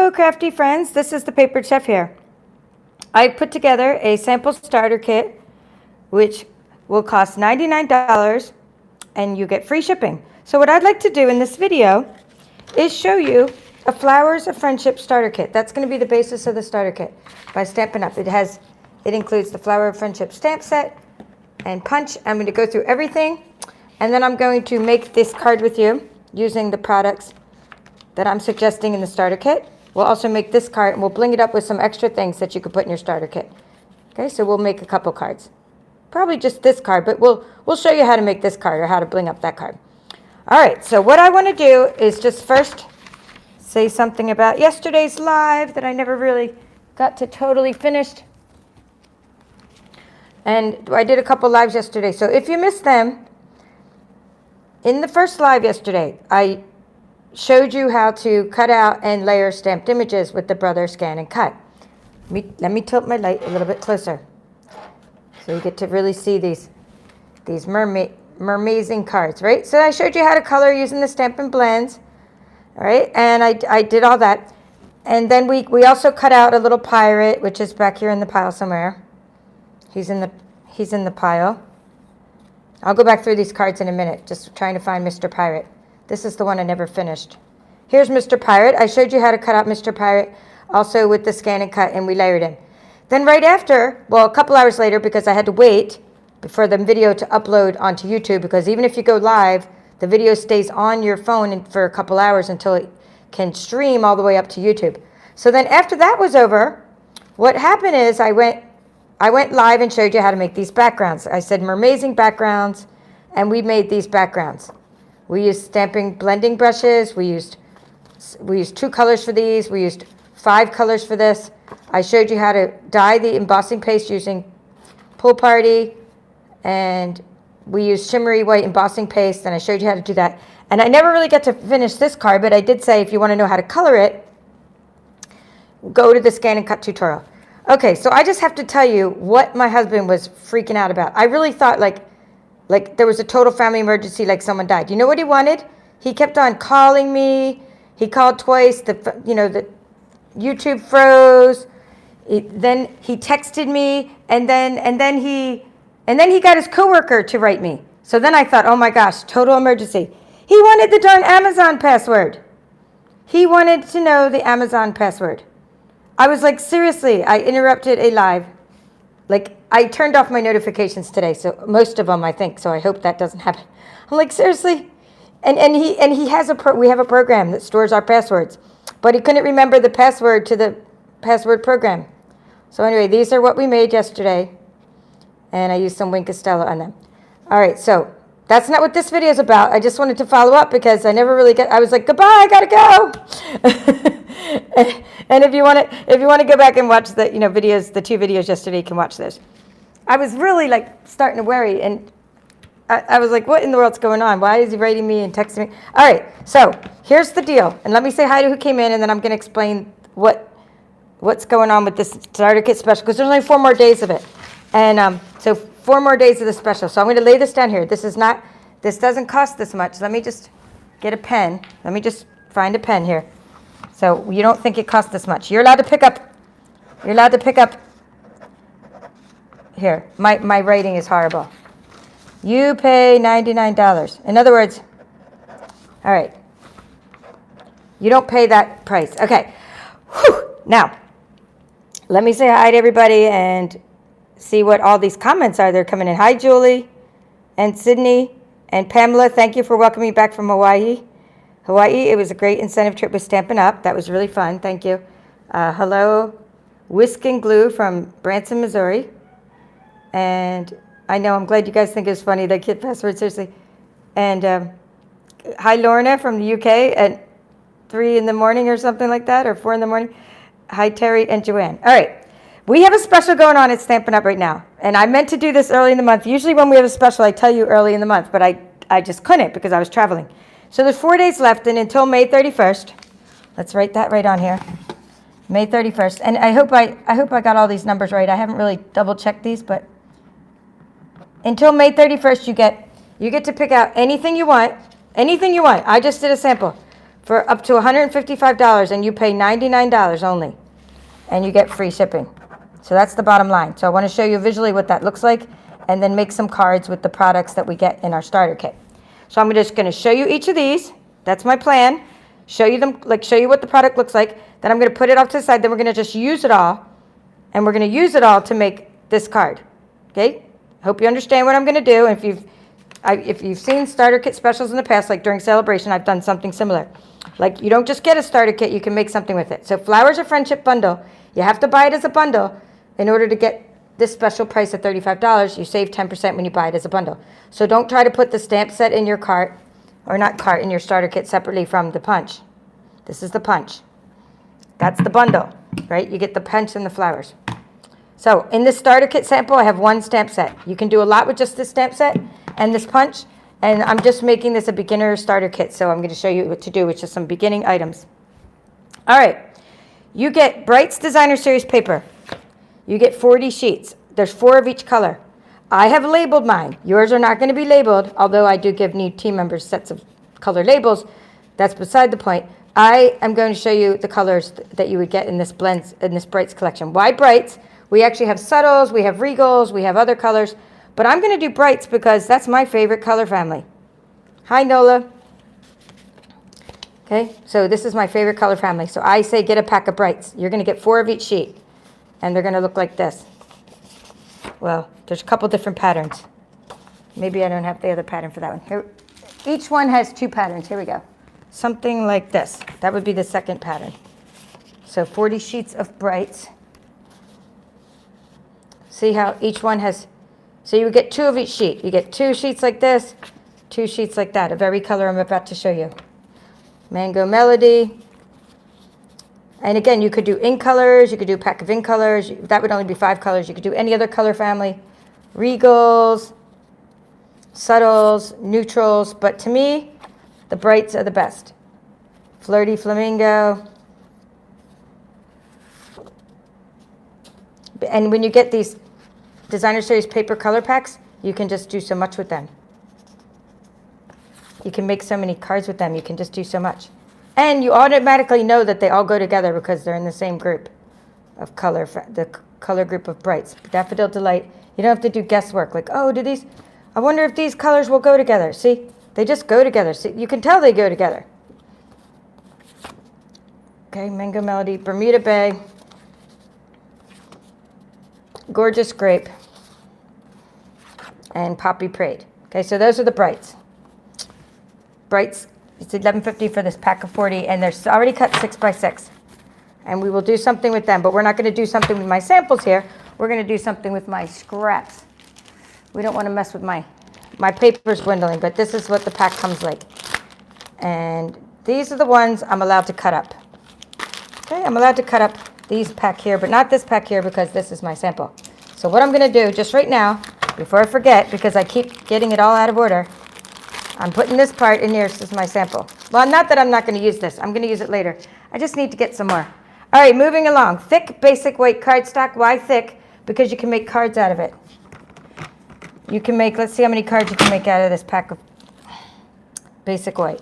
Hello crafty friends, this is the Papered Chef here. I put together a sample starter kit which will cost $99 and you get free shipping. So what I'd like to do in this video is show you a Flowers of Friendship starter kit. That's going to be the basis of the starter kit by Stampin' Up. It includes the Flower of Friendship stamp set and punch. I'm going to go through everything and then I'm going to make this card with you using the products that I'm suggesting in the starter kit. We'll also make this card and we'll bling it up with some extra things that you could put in your starter kit. Okay, so we'll make a couple cards. Probably just this card, but we'll show you how to make this card or how to bling up that card. All right, so what I want to do is just first say something about yesterday's live that I never really got to totally finish. And I did a couple lives yesterday. So if you missed them, in the first live yesterday, I showed you how to cut out and layer stamped images with the Brother Scan and Cut. Let me tilt my light a little bit closer so you get to really see these mermazing cards, right? So I showed you how to color using the Stampin' blends, all right? And I did all that. And then we also cut out a little pirate, which is back here in the pile somewhere. He's in the pile. I'll go back through these cards in a minute, just trying to find Mr. Pirate. This is the one I never finished. Here's Mr. Pirate. I showed you how to cut out Mr. Pirate also with the Scan and Cut, and we layered him. Then right after, well, a couple hours later, because I had to wait for the video to upload onto YouTube, because even if you go live, the video stays on your phone for a couple hours until it can stream all the way up to YouTube. So then after that was over, what happened is I went live and showed you how to make these backgrounds. I said mermazing backgrounds, and we made these backgrounds. We used stamping blending brushes. We used 2 colors for these. We used 5 colors for this. I showed you how to dye the embossing paste using Pool Party, and we used shimmery white embossing paste, and I showed you how to do that. And I never really got to finish this card, but I did say if you want to know how to color it, go to the Scan and Cut tutorial. Okay, so I just have to tell you what my husband was freaking out about. I really thought like there was a total family emergency, like someone died. You know what he wanted? He kept on calling me. He called twice. The YouTube froze. Then he texted me, and then he got his coworker to write me. So then I thought, oh my gosh, total emergency. He wanted the darn Amazon password. He wanted to know the Amazon password. I was like, seriously, I interrupted a live. Like, I turned off my notifications today, so most of them, I think, so I hope that doesn't happen. I'm like, seriously? And he has we have a program that stores our passwords, but he couldn't remember the password to the password program. So anyway, these are what we made yesterday, and I used some Wink Costello on them. All right, so that's not what this video is about. I just wanted to follow up because I never really I was like, goodbye, I gotta go. And if you want to go back and watch the videos, the 2 videos yesterday, you can watch those. I was really like starting to worry, and I was like, what in the world's going on? Why is he writing me and texting me? All right, so here's the deal, and let me say hi to who came in, and then I'm going to explain what's going on with this starter kit special, because there's only 4 more days of it, and so 4 more days of the special. So I'm going to lay this down here. This doesn't cost this much. Let me just get a pen. Let me just find a pen here. So you don't think it costs this much. You're allowed to pick up. Here, my writing is horrible. You pay $99. In other words, all right, you don't pay that price. Okay, whew. Now, let me say hi to everybody and see what all these comments are. They're coming in. Hi, Julie and Sydney and Pamela. Thank you for welcoming me back from Hawaii. It was a great incentive trip with Stampin' Up. That was really fun. Thank you. Hello, Whisk and Glue from Branson, Missouri. And I know, I'm glad you guys think it's funny, the kit password, seriously. And hi, Lorna from the UK at 3 in the morning or something like that, or 4 in the morning. Hi, Terry and Joanne. All right, we have a special going on at Stampin' Up right now. And I meant to do this early in the month. Usually when we have a special, I tell you early in the month, but I just couldn't because I was traveling. So there's 4 days left, and until May 31st, let's write that right on here, May 31st. And I hope I got all these numbers right. I haven't really double-checked these, but until May 31st, you get to pick out anything you want. I just did a sample. for up to $155, and you pay $99 only, and you get free shipping. So that's the bottom line. So I want to show you visually what that looks like, and then make some cards with the products that we get in our starter kit. So I'm just going to show you each of these. That's my plan. Show you them, like show you what the product looks like. Then I'm going to put it off to the side. Then we're going to just use it all, and we're going to use it all to make this card. Okay? Hope you understand what I'm going to do. And if you've seen starter kit specials in the past, like during Celebration, I've done something similar. Like you don't just get a starter kit, you can make something with it. So Flowers of Friendship bundle, you have to buy it as a bundle in order to get this special price of $35. You save 10% when you buy it as a bundle. So don't try to put the stamp set in your cart, or not cart, in your starter kit separately from the punch. This is the punch. That's the bundle, right? You get the punch and the flowers. So in this starter kit sample, I have one stamp set. You can do a lot with just this stamp set and this punch. And I'm just making this a beginner starter kit. So I'm going to show you what to do, which is some beginning items. All right. You get Bright's Designer Series paper. You get 40 sheets. There's 4 of each color. I have labeled mine. Yours are not going to be labeled, although I do give new team members sets of color labels. That's beside the point. I am going to show you the colors that you would get in this blends, in this Brights collection. Why Brights? We actually have subtles, we have regals, we have other colors, but I'm going to do Brights because that's my favorite color family. Hi, Nola. Okay, so this is my favorite color family. So I say get a pack of Brights. You're going to get 4 of each sheet, and they're going to look like this. Well, there's a couple different patterns. Maybe I don't have the other pattern for that one. Here, each one has 2 patterns. Here we go. Something like this. That would be the second pattern. So 40 sheets of Brights. See how each one has, so you would get 2 of each sheet. You get 2 sheets like this, 2 sheets like that, of every color I'm about to show you. Mango Melody. And again, you could do ink colors, you could do a pack of ink colors. That would only be 5 colors. You could do any other color family. Regals, subtles, neutrals. But to me, the Brights are the best. Flirty, Flamingo. And when you get these Designer Series paper color packs, you can just do so much with them. You can make so many cards with them. You can just do so much. And you automatically know that they all go together because they're in the same group of color, the color group of Brights. Daffodil Delight. You don't have to do guesswork. Like, oh, do these, I wonder if these colors will go together. See, they just go together. See, you can tell they go together. Okay, Mango Melody, Bermuda Bay, Gorgeous Grape, and Poppy Parade. Okay, so those are the Brights. Brights, it's $11.50 for this pack of 40, and they're already cut 6 by 6. And we will do something with them, but we're not going to do something with my samples here. We're going to do something with my scraps. We don't want to mess with my paper's dwindling, but this is what the pack comes like. And these are the ones I'm allowed to cut up. Okay, I'm allowed to cut up these pack here, but not this pack here because this is my sample. So what I'm going to do just right now, before I forget, because I keep getting it all out of order, I'm putting this part in here as my sample. Well, not that I'm not going to use this. I'm going to use it later. I just need to get some more. All right, moving along. Thick, basic white cardstock. Why thick? Because you can make cards out of it. You can make, let's see how many cards you can make out of this pack of basic white.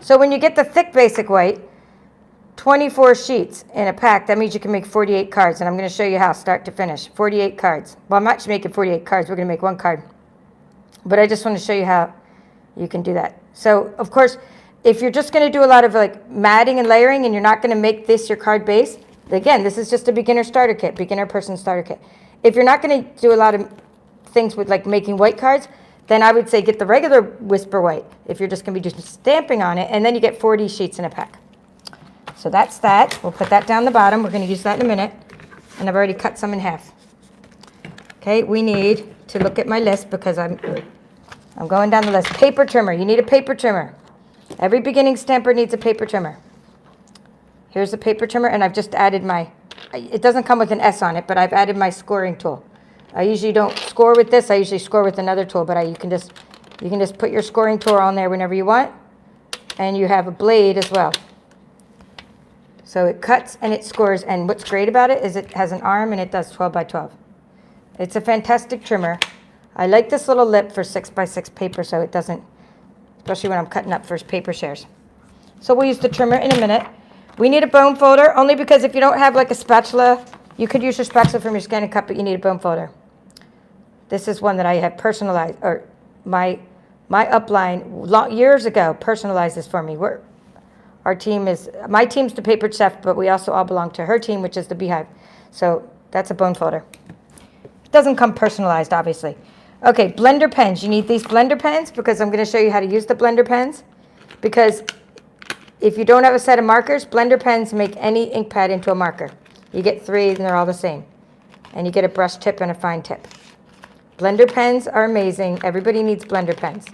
So when you get the thick basic white, 24 sheets in a pack, that means you can make 48 cards. And I'm going to show you how, start to finish. 48 cards. Well, I'm not making 48 cards. We're going to make 1 card. But I just want to show you how you can do that. So, of course, if you're just going to do a lot of like matting and layering and you're not going to make this your card base, again, this is just a beginner starter kit, beginner person starter kit. If you're not going to do a lot of things with like making white cards, then I would say get the regular Whisper White if you're just going to be just stamping on it, and then you get 40 sheets in a pack. So that's that. We'll put that down the bottom. We're going to use that in a minute. And I've already cut some in half. Okay, we need to look at my list because I'm going down the list. Paper trimmer. You need a paper trimmer. Every beginning stamper needs a paper trimmer. Here's the paper trimmer, and I've just added my, it doesn't come with an S on it, but I've added my scoring tool. I usually don't score with this. I usually score with another tool, but you can just put your scoring tool on there whenever you want, and you have a blade as well. So it cuts and it scores, and what's great about it is it has an arm and it does 12 by 12. It's a fantastic trimmer. I like this little lip for 6 by 6 paper so it doesn't, especially when I'm cutting up for paper shares. So we'll use the trimmer in a minute. We need a bone folder, only because if you don't have like a spatula, you could use your spatula from your scanning cup, but you need a bone folder. This is one that I have personalized, or my upline years ago personalized this for me. My team's the paper chef, but we also all belong to her team, which is the Beehive. So that's a bone folder. It doesn't come personalized, obviously. Okay, blender pens. You need these blender pens because I'm going to show you how to use the blender pens. Because if you don't have a set of markers, blender pens make any ink pad into a marker. You get 3 and they're all the same. And you get a brush tip and a fine tip. Blender pens are amazing. Everybody needs blender pens.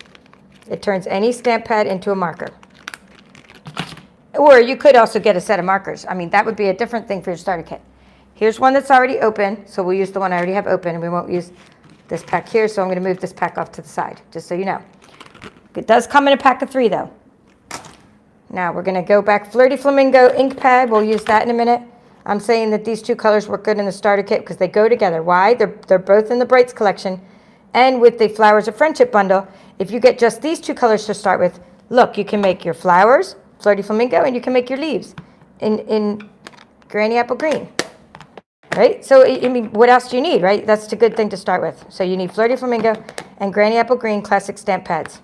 It turns any stamp pad into a marker. Or you could also get a set of markers. I mean, that would be a different thing for your starter kit. Here's one that's already open, so we'll use the one I already have open, and we won't use this pack here, so I'm going to move this pack off to the side, just so you know. It does come in a pack of 3, though. Now we're going to go back. Flirty Flamingo ink pad, we'll use that in a minute. I'm saying that these 2 colors work good in the starter kit because they go together. Why? They're both in the Brights collection, and with the Flowers of Friendship bundle, if you get just these 2 colors to start with, look, you can make your flowers, Flirty Flamingo, and you can make your leaves in Granny Apple Green. Right? So, I mean, what else do you need, right? That's a good thing to start with. So you need Flirty Flamingo and Granny Apple Green classic stamp pads.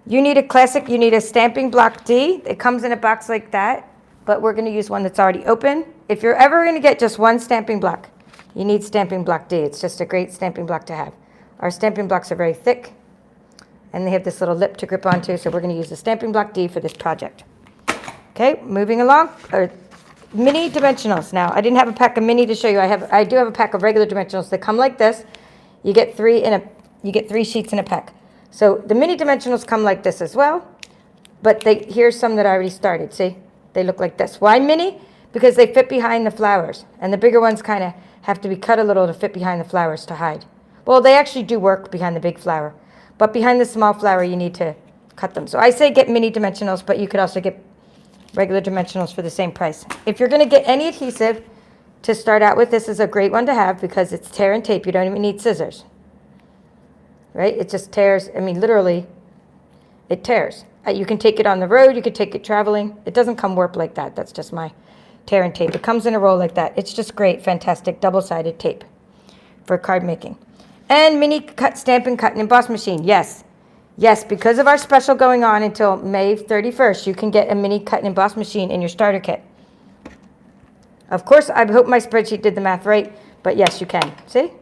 You need a stamping block D. It comes in a box like that, but we're going to use one that's already open. If you're ever going to get just one stamping block, you need stamping block D. It's just a great stamping block to have. Our stamping blocks are very thick, and they have this little lip to grip onto, so we're going to use the stamping block D for this project. Okay, moving along. Mini dimensionals. Now, I didn't have a pack of mini to show you. I do have a pack of regular dimensionals. They come like this. You get 3 sheets in a pack. So the mini dimensionals come like this as well. But here's some that I already started. See? They look like this. Why mini? Because they fit behind the flowers. And the bigger ones kind of have to be cut a little to fit behind the flowers to hide. Well, they actually do work behind the big flower. But behind the small flower, you need to cut them. So I say get mini dimensionals, but you could also get regular dimensionals for the same price. If you're going to get any adhesive to start out with, this is a great one to have because it's tear and tape. You don't even need scissors. Right? It just tears. I mean, literally, it tears. You can take it on the road. You can take it traveling. It doesn't come warped like that. That's just my tear and tape. It comes in a roll like that. It's just great, fantastic, double-sided tape for card making. And mini Stampin' cut and emboss machine. Yes. Yes, because of our special going on until May 31st, you can get a mini cut and emboss machine in your starter kit. Of course, I hope my spreadsheet did the math right, but yes, you can. See?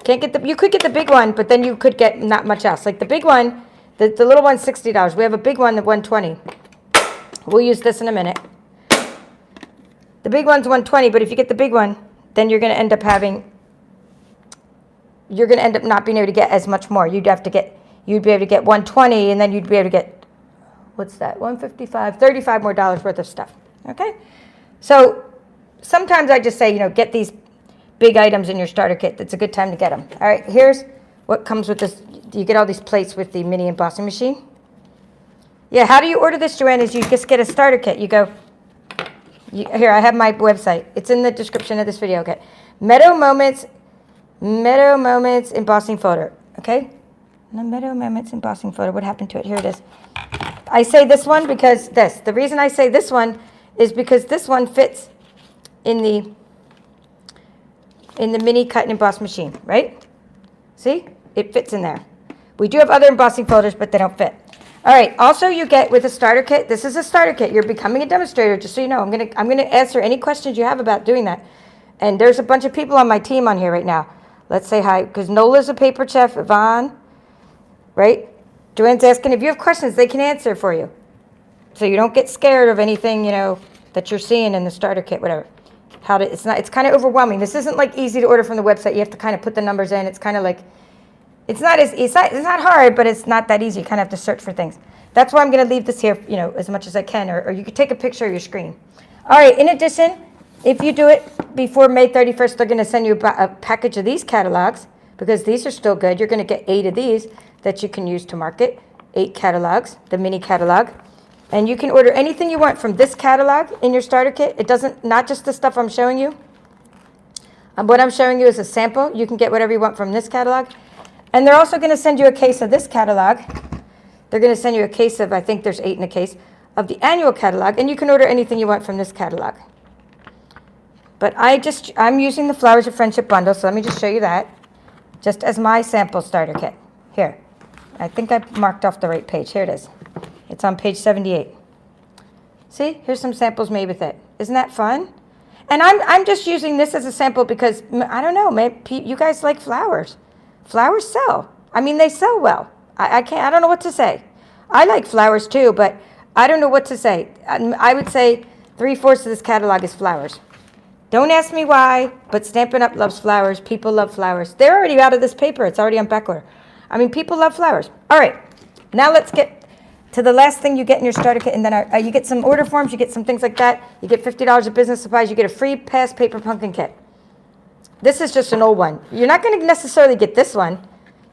You could get the big one, but then you could get not much else. Like the big one, the little one's $60. We have a big one at $120. We'll use this in a minute. The big one's $120, but if you get the big one, then you're going to end up not being able to get as much more. You'd be able to get $120, and then you'd be able to get, what's that, $155, $35 more worth of stuff, okay? So sometimes I just say, get these big items in your starter kit. That's a good time to get them. All right, here's what comes with this. You get all these plates with the mini embossing machine. Yeah, how do you order this, Joanne, is you just get a starter kit. You go, here, I have my website. It's in the description of this video, okay? Meadow Moments embossing folder, okay? The Meadow Moments embossing folder. What happened to it? Here it is. I say this one because the reason I say this one is because this one fits in the mini cut and emboss machine, right? See? It fits in there. We do have other embossing folders, but they don't fit. All right. Also, you get with a starter kit. This is a starter kit. You're becoming a demonstrator, just so you know. I'm gonna answer any questions you have about doing that. And there's a bunch of people on my team on here right now. Let's say hi, because Nola's a paper chef. Yvonne. Right? Joanne's asking if you have questions, they can answer for you. So you don't get scared of anything, that you're seeing in the starter kit, whatever. It's kind of overwhelming. This isn't like easy to order from the website. You have to kind of put the numbers in. It's kind of like, it's not hard, but it's not that easy. You kind of have to search for things. That's why I'm going to leave this here, as much as I can, or you could take a picture of your screen. All right. In addition, if you do it before May 31st, they're going to send you a package of these catalogs because these are still good. You're going to get 8 of these that you can use to market, 8 catalogs, the mini catalog. And you can order anything you want from this catalog in your starter kit. It doesn't, not just the stuff I'm showing you. What I'm showing you is a sample. You can get whatever you want from this catalog. And they're also going to send you a case of this catalog they're going to send you a case of, I think there's 8 in a case, of the annual catalog, and you can order anything you want from this catalog. But I'm using the Flowers of Friendship bundle, so let me just show you that, just as my sample starter kit. Here, I think I marked off the right page. Here it is. It's on page 78. See, here's some samples made with it. Isn't that fun? And I'm just using this as a sample because, I don't know, maybe you guys like flowers. Flowers sell. I mean, they sell well. I don't know what to say. I like flowers too, but I don't know what to say. I would say 3/4 of this catalog is flowers. Don't ask me why, but Stampin' Up! Loves flowers. People love flowers. They're already out of this paper. It's already on back order. I mean, people love flowers. All right, now let's get to the last thing you get in your starter kit, and then you get some order forms, you get some things like that. You get $50 of business supplies. You get a free pass paper pumpkin kit. This is just an old one. You're not going to necessarily get this one.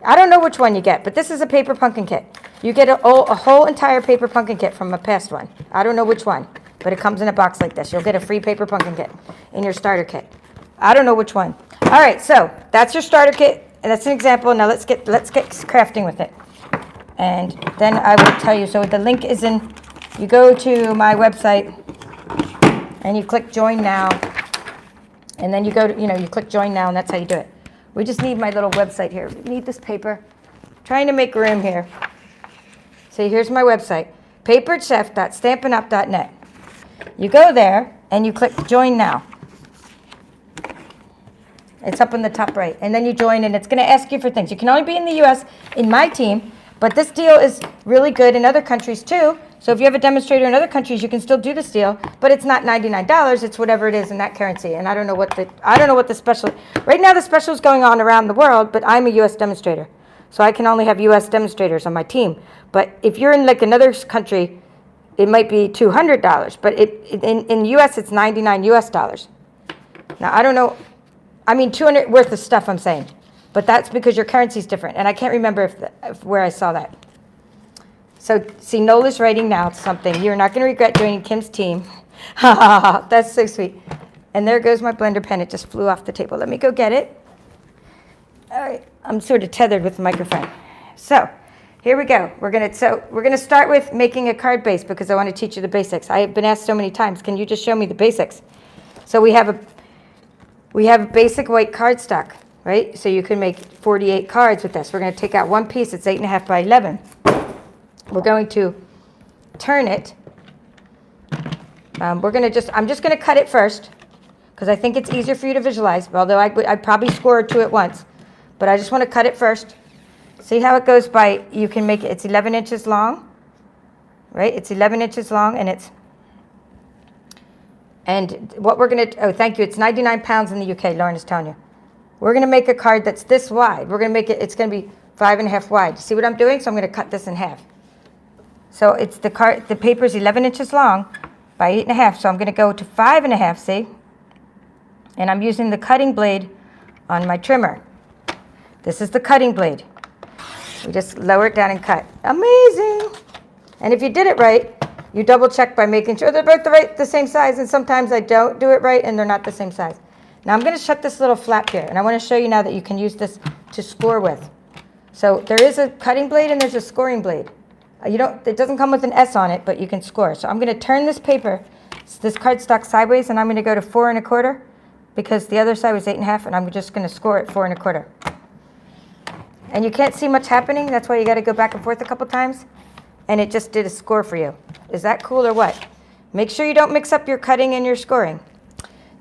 I don't know which one you get, but this is a paper pumpkin kit. You get a whole entire paper pumpkin kit from a past one. I don't know which one, but it comes in a box like this. You'll get a free paper pumpkin kit in your starter kit. I don't know which one. All right, so that's your starter kit, and that's an example. Now let's get crafting with it. And then I will tell you. So the link is in, you go to my website, and you click Join Now. And then you go to, you click Join Now, and that's how you do it. We just need my little website here. We need this paper. Trying to make room here. So here's my website, paperedchef.stampinup.net. You go there, and you click Join Now. It's up in the top right. And then you join, and it's going to ask you for things. You can only be in the U.S. in my team, but this deal is really good in other countries, too. So if you have a demonstrator in other countries, you can still do this deal, but it's not $99. It's whatever it is in that currency. And I don't know what the special. Right now, the special is going on around the world, but I'm a U.S. demonstrator, so I can only have U.S. demonstrators on my team. But if you're in like another country, it might be $200. But in the U.S., it's $99 US. Now I don't know. I mean, 200 worth of stuff. I'm saying, but that's because your currency is different, and I can't remember where I saw that. So, see, Nola's writing now something. You're not going to regret joining Kim's team. Ha ha ha. That's so sweet. And there goes my blender pen. It just flew off the table. Let me go get it. All right. I'm sort of tethered with the microphone. So, here we go. We're going to start with making a card base because I want to teach you the basics. I have been asked so many times, can you just show me the basics? So, we have a basic white cardstock, right? So, you can make 48 cards with this. We're going to take out one piece. It's 8.5 by 11. We're going to turn it. I'm just going to cut it first because I think it's easier for you to visualize, although I'd probably score 2 at once. But I just want to cut it first. See how it goes by, you can make it, it's 11 inches long, right? It's 11 inches long, and what we're going to, oh, thank you, it's 99 pounds in the UK, Lauren is telling you. We're going to make a card that's this wide. We're going to make it, it's going to be 5.5 wide. See what I'm doing? So I'm going to cut this in half. So it's the paper is 11 inches long by 8.5. So I'm going to go to 5.5, see? And I'm using the cutting blade on my trimmer. This is the cutting blade. We just lower it down and cut. Amazing! And if you did it right, you double check by making sure they're both the same size. And sometimes I don't do it right and they're not the same size. Now I'm going to shut this little flap here. And I want to show you now that you can use this to score with. So there is a cutting blade and there's a scoring blade. It doesn't come with an S on it, but you can score. So I'm going to turn this paper, this cardstock sideways, and I'm going to go to 4.25 because the other side was 8.5, and I'm just going to score at 4.25. And you can't see much happening. That's why you got to go back and forth a couple times. And it just did a score for you. Is that cool or what? Make sure you don't mix up your cutting and your scoring.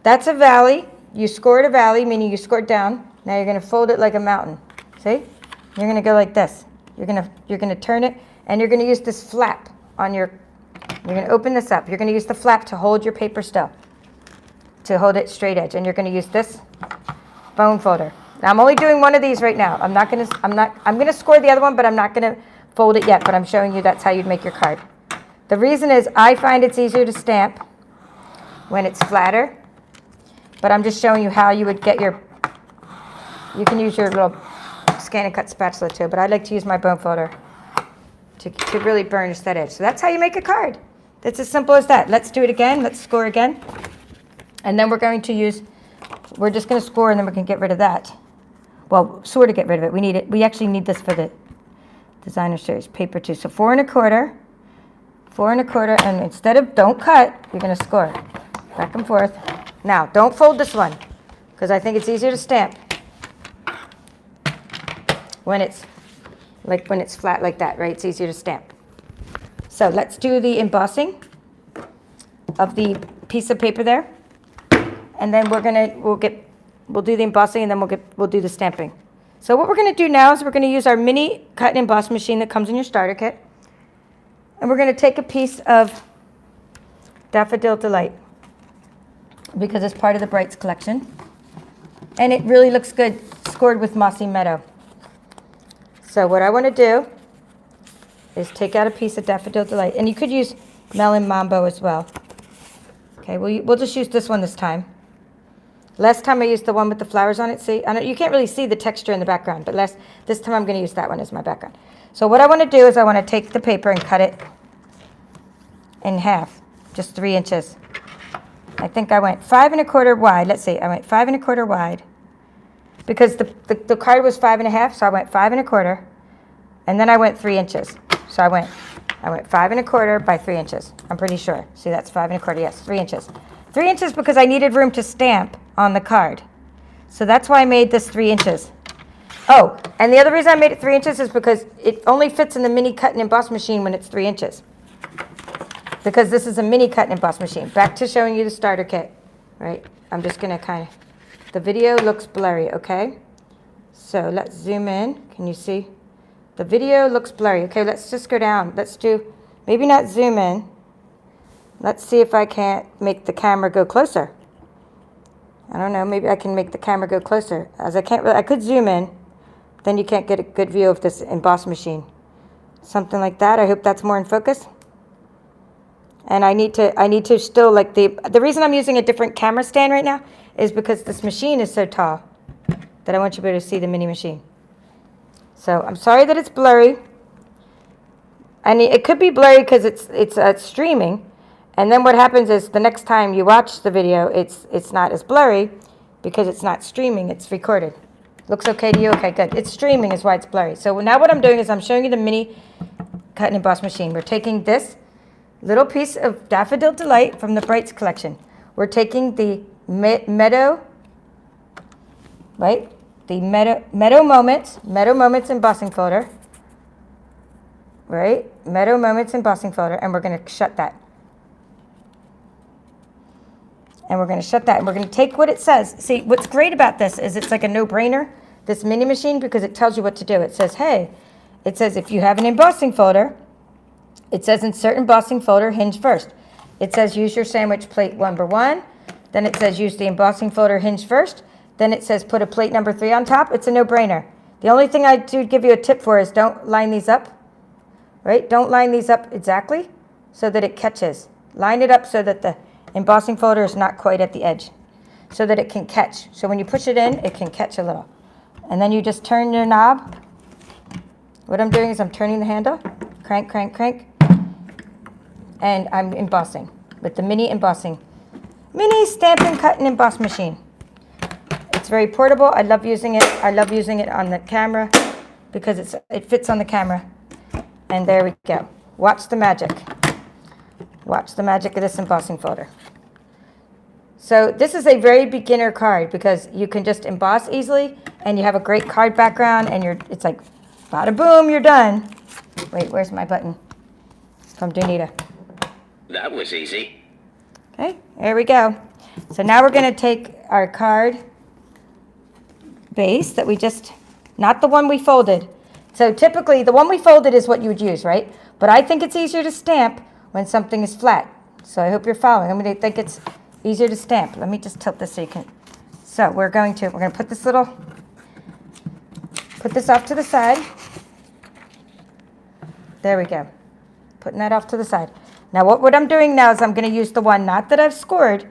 That's a valley. You scored a valley, meaning you scored down. Now you're going to fold it like a mountain. See? You're going to go like this. You're going to turn it. And you're going to use this flap on you're going to open this up. You're going to use the flap to hold your paper still, to hold it straight edge. And you're going to use this bone folder. Now I'm only doing one of these right now. I'm going to score the other one, but I'm not going to fold it yet. But I'm showing you that's how you'd make your card. The reason is I find it's easier to stamp when it's flatter. But I'm just showing you how you would get you can use your little scan and cut spatula too. But I like to use my bone folder to really burnish that edge. So that's how you make a card. It's as simple as that. Let's do it again. Let's score again. And then we're just going to score, and then we can get rid of that. Well, sort of get rid of it. We need it. We actually need this for Designer Series, paper 2. So 4 1/4, 4 1/4, and instead of don't cut, you're going to score. Back and forth. Now, don't fold this one, because I think it's easier to stamp when it's flat like that, right? It's easier to stamp. So let's do the embossing of the piece of paper there, and then we'll do the embossing, and then we'll do the stamping. So what we're going to do now is we're going to use our mini cut and emboss machine that comes in your starter kit, and we're going to take a piece of Daffodil Delight because it's part of the Brights collection, and it really looks good scored with Mossy Meadow. So what I want to do is take out a piece of Daffodil Delight, and you could use Melon Mambo as well. Okay, we'll just use this one this time. Last time I used the one with the flowers on it. See, you can't really see the texture in the background, but this time I'm going to use that one as my background. So what I want to do is I want to take the paper and cut it in half, just 3 inches. I think I went 5 1/4 wide. Let's see, I went 5 1/4 wide because the card was 5 1/2, so I went 5 1/4, and then I went 3 inches. So I went 5 1/4 by 3 inches. I'm pretty sure. See, that's 5 1/4. Yes, 3 inches. 3 inches because I needed room to stamp on the card. So that's why I made this 3 inches. Oh, and the other reason I made it 3 inches is because it only fits in the mini cut and emboss machine when it's 3 inches. Because this is a mini cut and emboss machine. Back to showing you the starter kit, right? I'm just going to the video looks blurry, okay? So let's zoom in. Can you see? The video looks blurry. Okay, let's just go down. Let's do, maybe not zoom in. Let's see if I can't make the camera go closer. I don't know, maybe I can make the camera go closer. As I could zoom in, then you can't get a good view of this emboss machine. Something like that. I hope that's more in focus. And I need to still, like, the reason I'm using a different camera stand right now is because this machine is so tall that I want you to be able to see the mini machine. So I'm sorry that it's blurry. And it could be blurry because it's streaming. And then what happens is the next time you watch the video, it's not as blurry because it's not streaming, it's recorded. Looks okay to you? Okay, good. It's streaming is why it's blurry. So now what I'm doing is I'm showing you the mini cut and emboss machine. We're taking this little piece of Daffodil Delight from the Brights collection. We're taking the Meadow, right? The Meadow Moments embossing folder, right? Meadow Moments embossing folder, and we're going to shut that. And we're going to shut that, and we're going to take what it says. See, what's great about this is it's like a no-brainer, this mini machine, because it tells you what to do. It says, hey, it says if you have an embossing folder, it says insert embossing folder, hinge first. It says use your sandwich plate number 1. Then it says use the embossing folder, hinge first. Then it says put a plate number 3 on top. It's a no-brainer. The only thing I do give you a tip for is don't line these up, right? Don't line these up exactly so that it catches. Line it up so that the embossing folder is not quite at the edge so that it can catch. So when you push it in, it can catch a little. And then you just turn your knob. What I'm doing is I'm turning the handle, crank, crank, crank, and I'm embossing with the mini Stampin' cut and emboss machine. It's very portable. I love using it. I love using it on the camera because it fits on the camera. And there we go. Watch the magic. Watch the magic of this embossing folder. So this is a very beginner card because you can just emboss easily and you have a great card background and it's like bada boom, you're done. Wait, where's my button? From Donita. That was easy. Okay, there we go. So now we're going to take our card base that we just, not the one we folded. So typically the one we folded is what you would use, right? But I think it's easier to stamp when something is flat. So I hope you're following. I'm going to think it's easier to stamp. Let me just tilt this so you can. So we're going to put this off to the side. There we go. Putting that off to the side. Now what I'm doing now is I'm going to use the one not that I've scored.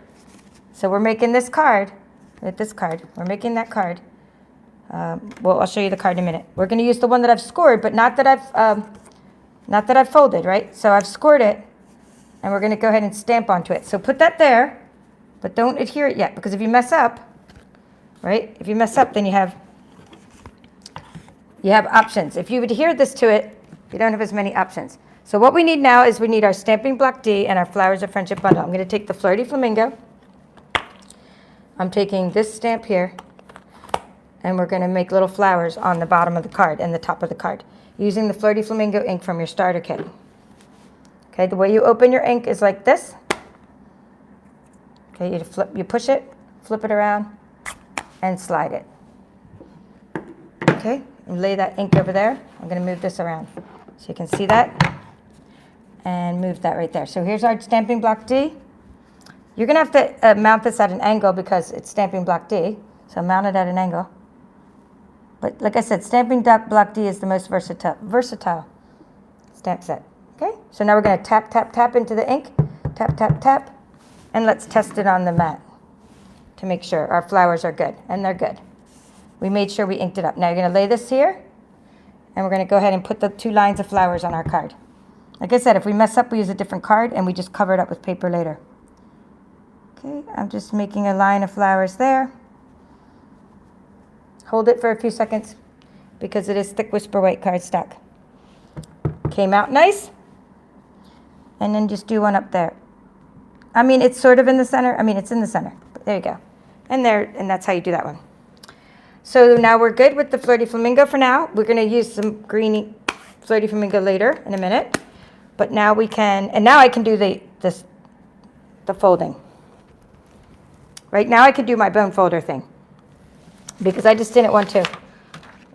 So we're making this card with this card. We're making that card. Well, I'll show you the card in a minute. We're going to use the one that I've scored, but not that I've folded, right? So I've scored it, and we're going to go ahead and stamp onto it. So put that there, but don't adhere it yet, because if you mess up, right? If you mess up, then you have options. If you adhere this to it, You don't have as many options. So what we need now is we need our Stamping Block D and our Flowers of Friendship bundle. I'm going to take the Flirty Flamingo. I'm taking this stamp here, and we're going to make little flowers on the bottom of the card and the top of the card using the Flirty Flamingo ink from your starter kit. Okay, the way you open your ink is like this. Okay, you push it, flip it around, and slide it. Okay, and lay that ink over there. I'm going to move this around so you can see that. And move that right there. So here's our Stamping Block D. You're going to have to mount this at an angle because it's Stamping Block D. So mount it at an angle. But like I said, Stamping Block D is the most versatile stamp set. Okay, so now we're going to tap, tap, tap into the ink. Tap, tap, tap. And let's test it on the mat to make sure our flowers are good. And they're good. We made sure we inked it up. Now you're going to lay this here. And we're going to go ahead and put the 2 lines of flowers on our card. Like I said, if we mess up, we use a different card, and we just cover it up with paper later. Okay, I'm just making a line of flowers there. Hold it for a few seconds because it is thick Whisper White cardstock. Came out nice. And then just do one up there. I mean, it's sort of in the center. I mean, it's in the center. But there you go. And that's how you do that one. So now we're good with the Flirty Flamingo for now. We're going to use some greeny Flirty Flamingo later in a minute. But now we can, and now I can do the folding. Right now I could do my bone folder thing because I just didn't want to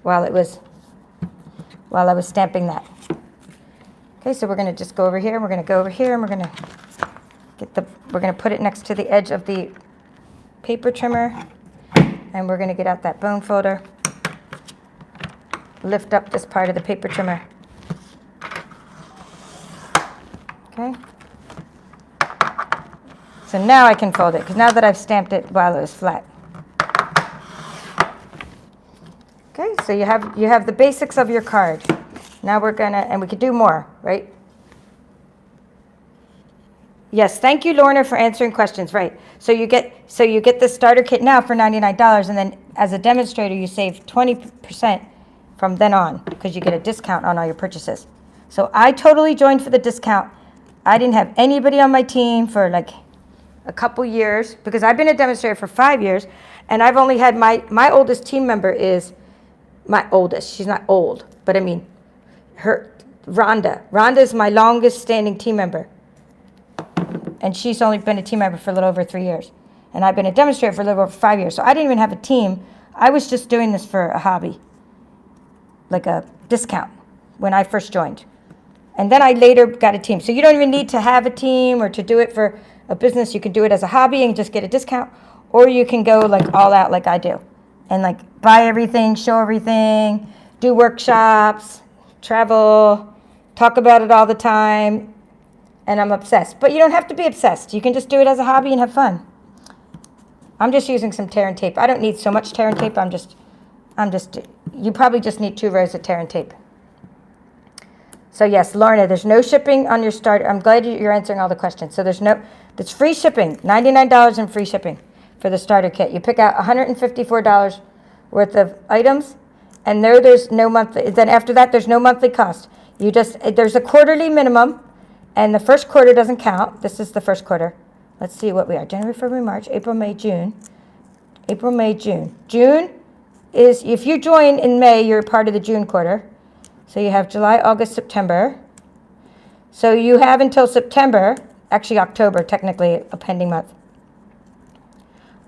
while I was stamping that. Okay, so we're going to just go over here, and we're going to go over here, and we're going to put it next to the edge of the paper trimmer, and we're going to get out that bone folder, lift up this part of the paper trimmer. Okay. So now I can fold it, because now that I've stamped it while it was flat. Okay, so you have the basics of your card. Now we're gonna, and we could do more, right? Yes, thank you, Lorna, for answering questions. Right. So you get the starter kit now for $99, and then as a demonstrator, you save 20% from then on because you get a discount on all your purchases. So I totally joined for the discount. I didn't have anybody on my team for like a couple years because I've been a demonstrator for 5 years, and I've only had my oldest team member is my oldest. She's not old, but I mean, Rhonda. Rhonda is my longest standing team member, and she's only been a team member for a little over 3 years, and I've been a demonstrator for a little over 5 years. So I didn't even have a team. I was just doing this for a hobby, like a discount when I first joined. And then I later got a team. So you don't even need to have a team or to do it for a business. You can do it as a hobby and just get a discount. Or you can go like all out like I do. And like buy everything, show everything, do workshops, travel, talk about it all the time. And I'm obsessed. But you don't have to be obsessed. You can just do it as a hobby and have fun. I'm just using some tear and tape. I don't need so much tear and tape. You probably just need 2 rows of tear and tape. So yes, Lorna, there's no shipping on your starter. I'm glad you're answering all the questions. So it's free shipping, $99 in free shipping for the starter kit. You pick out $154 worth of items, and there's no monthly. Then after that, there's no monthly cost. There's a quarterly minimum, and the first quarter doesn't count. This is the first quarter. Let's see what we are. January, February, March, April, May, June. April, May, June. June is, if you join in May, you're part of the June quarter. So you have July, August, September. So you have until September, actually October, technically a pending month.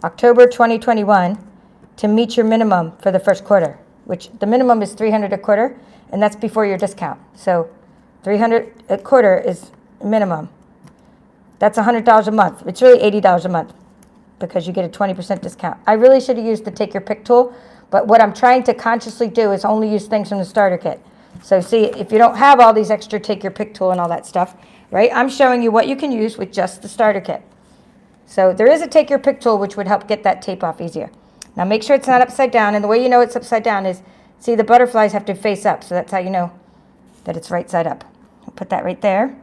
October 2021 to meet your minimum for the first quarter, which the minimum is $300 a quarter, and that's before your discount. So $300 a quarter is minimum. That's $100 a month. It's really $80 a month because you get a 20% discount. I really should have used the Take Your Pick tool, but what I'm trying to consciously do is only use things from the starter kit. So see, if you don't have all these extra Take Your Pick tool and all that stuff, right, I'm showing you what you can use with just the starter kit. So there is a Take Your Pick tool which would help get that tape off easier. Now make sure it's not upside down, and the way you know it's upside down is, see, the butterflies have to face up, so that's how you know that it's right side up. I'll put that right there.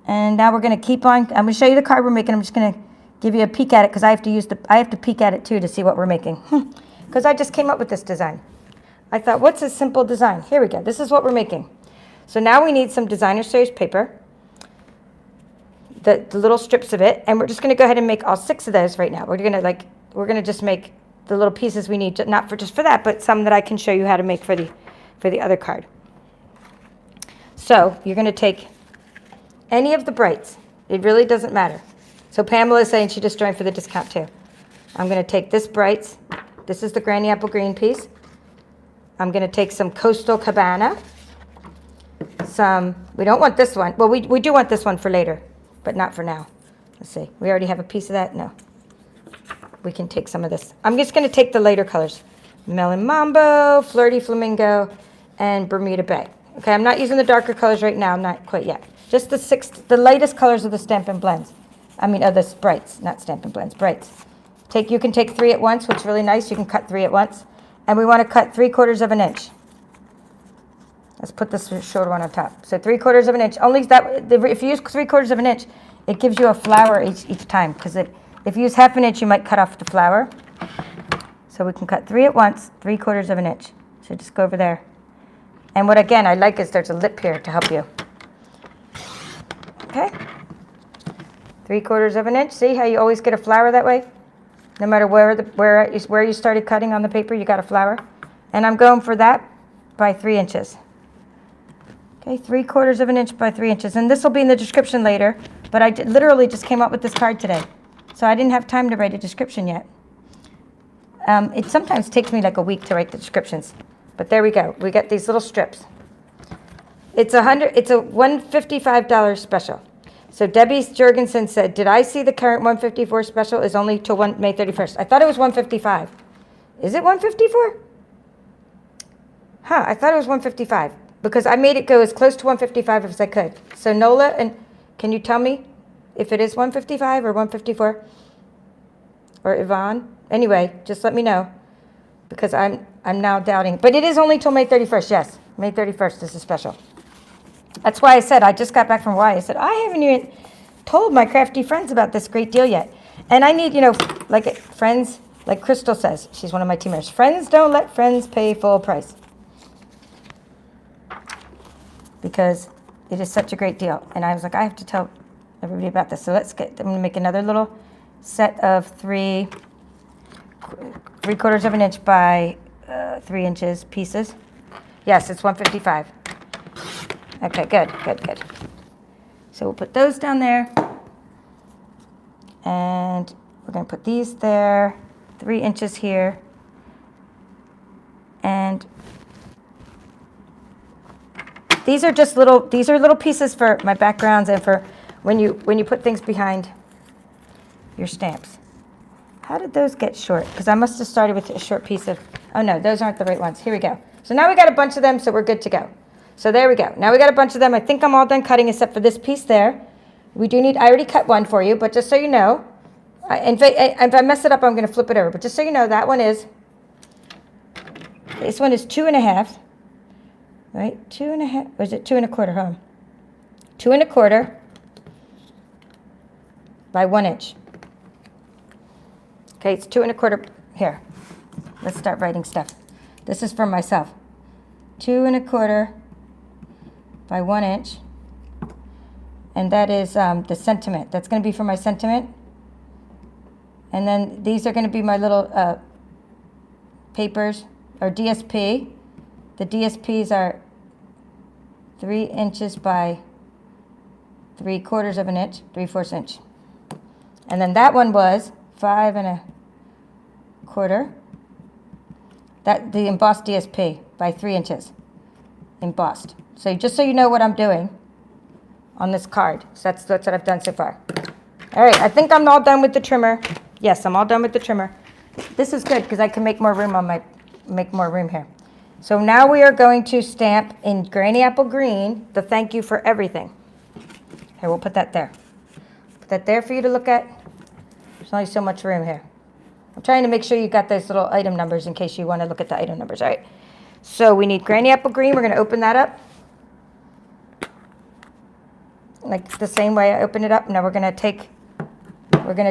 And now we're going to keep on. I'm going to show you the card we're making. I'm just going to give you a peek at it because I have to peek at it too to see what we're making. Because I just came up with this design. I thought, what's a simple design? Here we go. This is what we're making. So now we need some designer series paper, the little strips of it, and we're just going to go ahead and make all 6 of those right now. We're going to just make the little pieces we need, not for just for that, but some that I can show you how to make for the other card. So you're going to take any of the brights. It really doesn't matter. So Pamela is saying she just joined for the discount too. I'm going to take this brights. This is the Granny Apple Green piece. I'm going to take some Coastal Cabana. We don't want this one. Well, we do want this one for later, but not for now. Let's see. We already have a piece of that? No. We can take some of this. I'm just going to take the lighter colors. Melon Mambo, Flirty Flamingo, and Bermuda Bay. Okay, I'm not using the darker colors right now. Not quite yet. Just the lightest colors of the Stampin' Blends. I mean, of the brights, not Stampin' Blends, brights. You can take 3 at once, which is really nice. You can cut 3 at once. And we want to cut 3/4 of an inch. Let's put this shorter one on top. So 3/4 of an inch. Only that, if you use 3/4 of an inch, it gives you a flower each time. Because if you use 1/2 an inch, you might cut off the flower. So we can cut 3 at once, 3/4 of an inch. So just go over there. And what, again, I like is there's a lip here to help you. Okay? 3/4 of an inch. See how you always get a flower that way? No matter where you started cutting on the paper, you got a flower. And I'm going for that by 3 inches. Okay, 3/4 of an inch by 3 inches. And this will be in the description later, but I literally just came up with this card today. So I didn't have time to write a description yet. It sometimes takes me like a week to write the descriptions. But there we go. We got these little strips. It's a $155 special. So Debbie Jurgensen said, did I see the current $154 special is only till May 31st? I thought it was $155. Is it $154? Huh, I thought it was $155 because I made it go as close to $155 as I could. So Nola, and can you tell me if it is $155 or $154? Or Yvonne? Anyway, just let me know because I'm now doubting. But it is only till May 31st, yes. May 31st is a special. That's why I said, I just got back from Hawaii. I said, I haven't even told my crafty friends about this great deal yet. And I need, like friends, like Crystal says, she's one of my team members, friends don't let friends pay full price. Because it is such a great deal. And I was like, I have to tell everybody about this. So I'm going to make another little set of 3/4 of an inch by 3 inches pieces. Yes, it's $155. Okay, good. So we'll put those down there. And we're going to put these there, 3 inches here. And these are little pieces for my backgrounds and for when you put things behind your stamps. How did those get short? Because I must have started with a short piece of, oh no, those aren't the right ones. Here we go. So now we got a bunch of them, so we're good to go. So there we go. Now we got a bunch of them. I think I'm all done cutting except for this piece there. I already cut one for you, but just so you know, if I mess it up, I'm going to flip it over. But just so you know, this one is 2.5, right? 2.5, or is it 2 1/4, huh? 2 1/4 by 1 inch. Okay, it's 2 1/4. Here, let's start writing stuff. This is for myself. 2 1/4 by 1 inch. And that is the sentiment. That's going to be for my sentiment. And then these are going to be my little papers, or DSP. The DSPs are 3 inches by 3/4 of an inch, 3/4 inch. And then that one was 5 1/4. The embossed DSP by 3 inches, embossed. So just so you know what I'm doing on this card. So that's what I've done so far. All right, I think I'm all done with the trimmer. Yes, I'm all done with the trimmer. This is good because I can make more room here. So now we are going to stamp in Granny Apple Green the thank you for everything. Here, we'll put that there. Put that there for you to look at. There's only so much room here. I'm trying to make sure you got those little item numbers in case you want to look at the item numbers. All right. So we need Granny Apple Green. We're going to open that up. Like the same way I opened it up. Now we're going to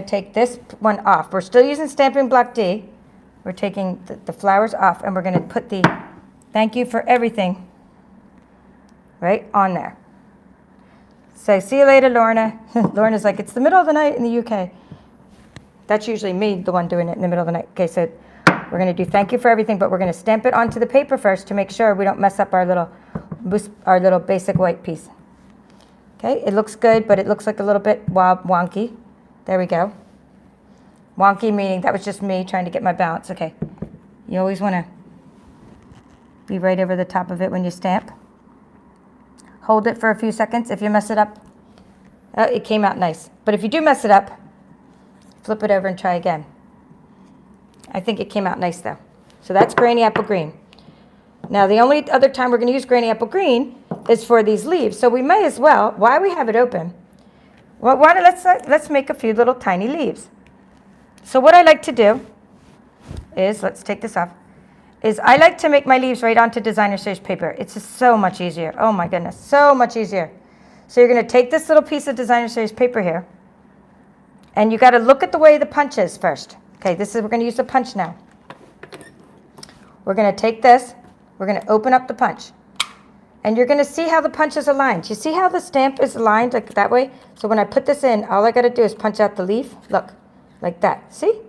take this one off. We're still using Stampin' Block D. We're taking the flowers off and we're going to put the thank you for everything right on there. So see you later, Lorna. Lorna's like, it's the middle of the night in the UK. That's usually me, the one doing it in the middle of the night. Okay, so we're going to do thank you for everything, but we're going to stamp it onto the paper first to make sure we don't mess up our little basic white piece. Okay, it looks good, but it looks like a little bit wonky. There we go. Wonky meaning that was just me trying to get my balance. Okay, you always want to be right over the top of it when you stamp. Hold it for a few seconds. If you mess it up, it came out nice. But if you do mess it up, flip it over and try again. I think it came out nice though. So that's Granny Apple Green. Now the only other time we're going to use Granny Apple Green is for these leaves. So we may as well, while we have it open, well, let's make a few little tiny leaves. So what I like to do is, let's take this off, is I like to make my leaves right onto designer series paper. It's just so much easier. Oh my goodness, so much easier. So you're going to take this little piece of designer series paper here, and you got to look at the way the punch is first. Okay, we're going to use the punch now. We're going to take this, we're going to open up the punch, and you're going to see how the punch is aligned. You see how the stamp is aligned like that way? So when I put this in, all I got to do is punch out the leaf. Look, like that. See?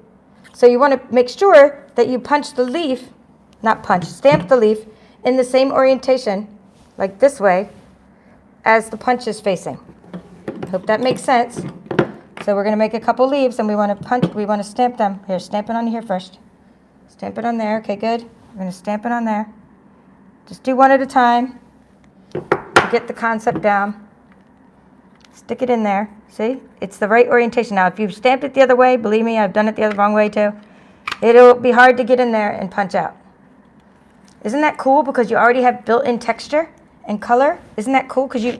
So you want to make sure that you punch the leaf, stamp the leaf in the same orientation, like this way, as the punch is facing. Hope that makes sense. So we're going to make a couple leaves, and we want to stamp them. Here, stamp it on here first. Stamp it on there. Okay, good. We're going to stamp it on there. Just do one at a time to get the concept down. Stick it in there. See? It's the right orientation. Now, if you've stamped it the other way, believe me, I've done it the other wrong way too. It'll be hard to get in there and punch out. Isn't that cool? Because you already have built-in texture and color. Isn't that cool? Because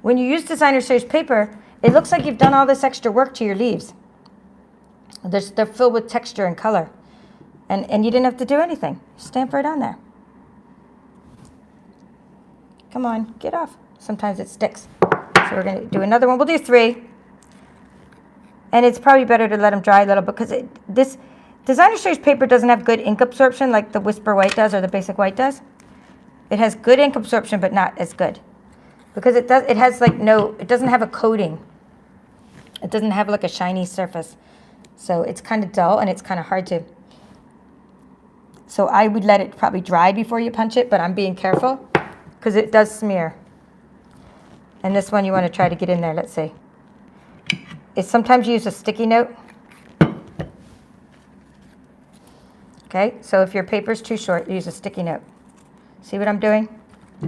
when you use designer series paper, it looks like you've done all this extra work to your leaves. They're filled with texture and color. And you didn't have to do anything. Stamp right on there. Come on, get off. Sometimes it sticks. So we're going to do another one. We'll do 3. And it's probably better to let them dry a little because this designer series paper doesn't have good ink absorption like the Whisper White does or the Basic White does. It has good ink absorption, but not as good. Because it doesn't have a coating. It doesn't have like a shiny surface. So it's kind of dull and it's kind of hard to. So I would let it probably dry before you punch it, but I'm being careful because it does smear. And this one you want to try to get in there. Let's see. Sometimes you use a sticky note. Okay, so if your paper's too short, use a sticky note. See what I'm doing?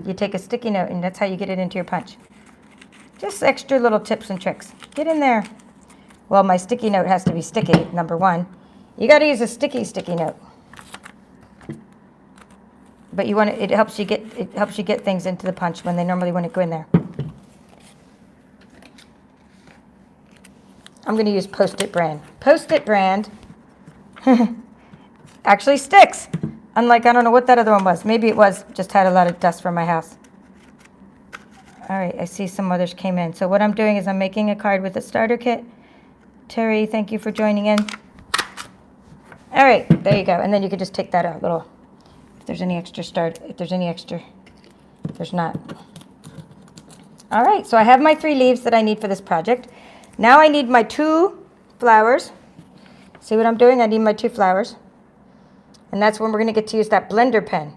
You take a sticky note, and that's how you get it into your punch. Just extra little tips and tricks. Get in there. Well, my sticky note has to be sticky, number 1. You got to use a sticky note. But it helps you get things into the punch when they normally wouldn't go in there. I'm going to use Post-it brand. Post-it brand actually sticks. Unlike, I don't know what that other one was. Maybe it was just had a lot of dust from my house. All right, I see some others came in. So what I'm doing is I'm making a card with a starter kit. Terry, thank you for joining in. All right, there you go. And then you can just take that out little. If there's any extra there's not. All right, so I have my 3 leaves that I need for this project. Now I need my 2 flowers. See what I'm doing? I need my 2 flowers. And that's when we're going to get to use that blender pen.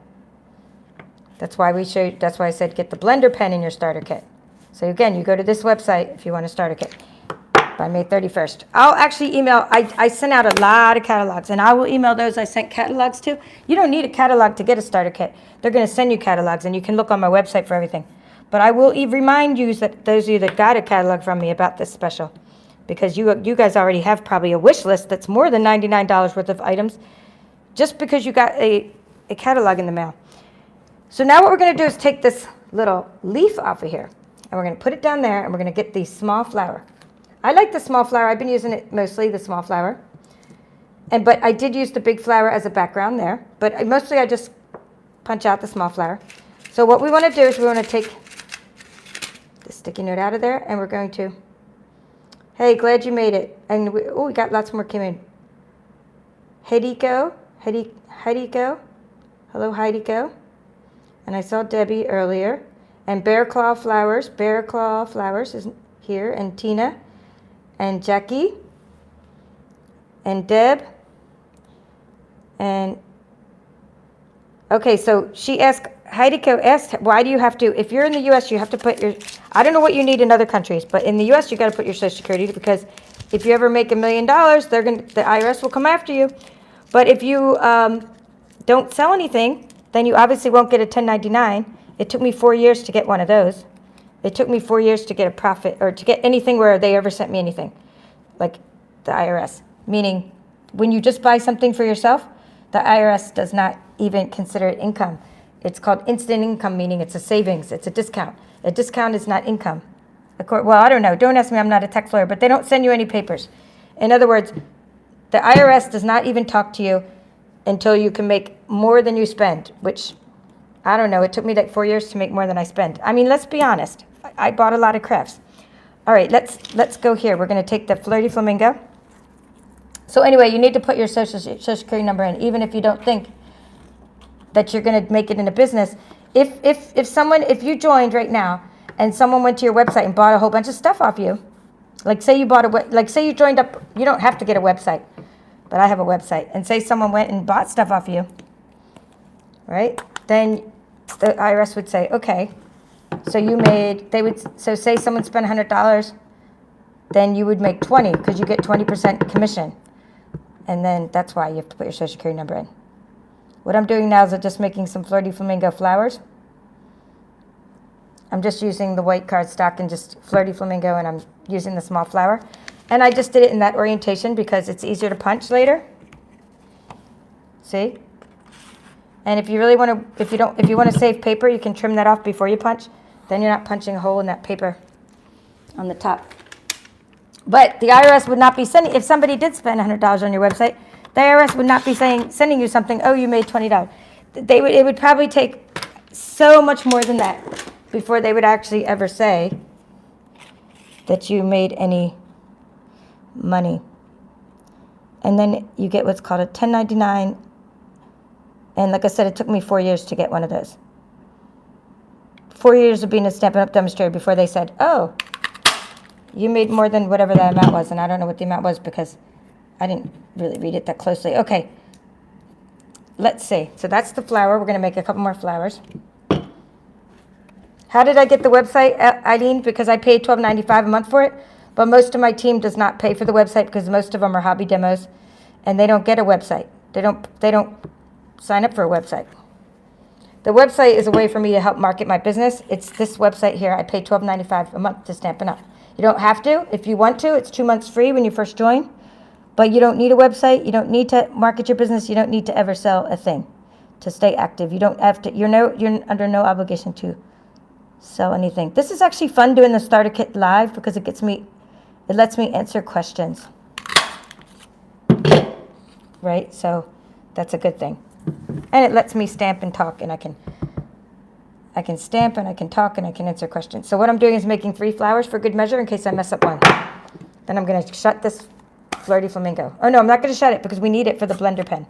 That's why I said get the blender pen in your starter kit. So again, you go to this website if you want a starter kit by May 31st. I'll actually email, I sent out a lot of catalogs, and I will email those I sent catalogs to. You don't need a catalog to get a starter kit. They're going to send you catalogs, and you can look on my website for everything. But I will remind you that those of you that got a catalog from me about this special, because you guys already have probably a wish list that's more than $99 worth of items just because you got a catalog in the mail. So now what we're going to do is take this little leaf off of here, and we're going to put it down there, and we're going to get the small flower. I like the small flower. I've been using it mostly, the small flower. But I did use the big flower as a background there. But mostly I just punch out the small flower. So what we want to do is we want to take the sticky note out of there, and we're going to, hey, glad you made it. And we got lots more came in. Heidiko. Hello, Heidiko. And I saw Debbie earlier. and Bear Claw Flowers. Bear Claw Flowers is here, and Tina, and Jackie, and Deb, and okay, so she asked, Heideko asked, why do you have to, if you're in the U.S., you have to put your, I don't know what you need in other countries, but in the U.S., you got to put your Social Security, because if you ever make $1 million, the IRS will come after you. But if you don't sell anything, then you obviously won't get a 1099. It took me 4 years to get one of those. It took me 4 years to get a profit, or to get anything where they ever sent me anything, like the IRS. Meaning, when you just buy something for yourself, the IRS does not even consider it income. It's called instant income, meaning it's a savings, it's a discount. A discount is not income. Well, I don't know. Don't ask me, I'm not a tax lawyer, but they don't send you any papers. In other words, the IRS does not even talk to you until you can make more than you spend, which, I don't know, it took me like 4 years to make more than I spend. I mean, let's be honest. I bought a lot of crafts. All right, let's go here. We're going to take the Flirty Flamingo. So anyway, you need to put your social security number in, even if you don't think that you're going to make it in a business. If you joined right now and someone went to your website and bought a whole bunch of stuff off you, like say you joined up, you don't have to get a website, but I have a website, and say someone went and bought stuff off you, right? Then the IRS would say, okay, so say someone spent $100, then you would make 20, because you get 20% commission. And then that's why you have to put your Social Security number in. What I'm doing now is just making some Flirty Flamingo flowers. I'm just using the white cardstock and just Flirty Flamingo, and I'm using the small flower. And I just did it in that orientation because it's easier to punch later. See? And if you really want to, if you want to save paper, you can trim that off before you punch. Then you're not punching a hole in that paper on the top. But the IRS would not be sending, if somebody did spend $100 on your website, the IRS would not be sending you something, oh, you made $20. It would probably take so much more than that before they would actually ever say that you made any money. And then you get what's called a 1099. And like I said, it took me 4 years to get one of those. 4 years of being a Stampin' Up! Demonstrator before they said, oh, you made more than whatever that amount was. And I don't know what the amount was because I didn't really read it that closely. Okay, let's see. So that's the flower. We're going to make a couple more flowers. How did I get the website, Eileen? Because I paid $12.95 a month for it. But most of my team does not pay for the website because most of them are hobby demos, and they don't get a website. They don't sign up for a website. The website is a way for me to help market my business. It's this website here. I pay $12.95 a month to Stampin' Up! You don't have to. If you want to, it's 2 months free when you first join. But you don't need a website. You don't need to market your business. You don't need to ever sell a thing to stay active. You don't have to. You're under no obligation to sell anything. This is actually fun doing the starter kit live because it lets me answer questions. Right? So that's a good thing. And it lets me stamp and talk, and I can stamp and I can talk and I can answer questions. So what I'm doing is making 3 flowers for good measure in case I mess up one. Then I'm going to shut this Flirty Flamingo. Oh no, I'm not going to shut it because we need it for the blender pen.